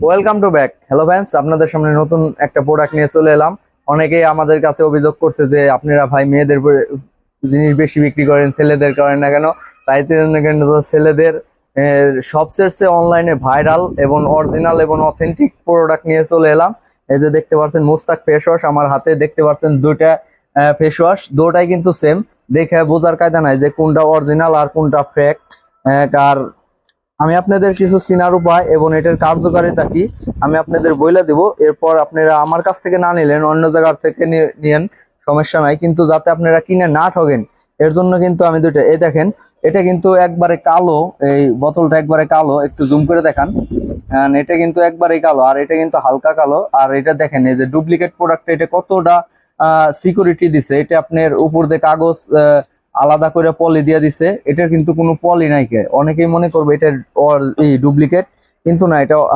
Welcome to back. Hello friends, আপনাদের সামনে নতুন একটা প্রোডাক্ট নিয়ে চলে এলাম। অনেকেই আমাদের কাছে অভিযোগ করছে যে আপনারা ভাই মেয়েদের জিনিস বেশি বিক্রি করেন, ছেলেদের করেন না কেন। তাই জন্য কিন্তু ছেলেদের সবচেয়ে অনলাইনে ভাইরাল এবং অরিজিনাল এবং অথেন্টিক প্রোডাক্ট নিয়ে চলে এলাম। এই যে দেখতে পাচ্ছেন মুস্তাক ফেস ওয়াশ, আমার হাতে দেখতে পাচ্ছেন দুইটা ফেস ওয়াশ, দুটাই কিন্তু সেম। দেখে বোঝার কায়দা নাই যে কোনটা অরিজিনাল আর কোনটা ফেক। আর আমি আপনাদের কিছু চিনার উপায় এবং এটার কার্যকারিতা কি আমি আপনাদের বইলা দিব। এরপর আপনারা আমার কাছ থেকে না নিলেন, অন্য জায়গার থেকে নিয়েন, সমস্যা নাই, কিন্তু যাতে আপনারা কিনে না ঠগেন এর জন্য কিন্তু আমি দুইটা এই দেখেন। এটা কিন্তু একবারে কালো, এই বোতলটা একবারে কালো, একটু জুম করে দেখান। এটা কিন্তু একবারে কালো, আর এটা কিন্তু হালকা কালো। আর এটা দেখেন এই যে ডুপ্লিকেট প্রোডাক্ট, এটা কতটা সিকিউরিটি দিছে। এটা আপনার উপর দিয়ে কাগজ আলাদা করে পলি দিয়ে দিছে। এটার কিন্তু কোনো পলি নাই। অনেকেই মনে করবে এটা ডুপ্লিকেট, কিন্তু না, এটা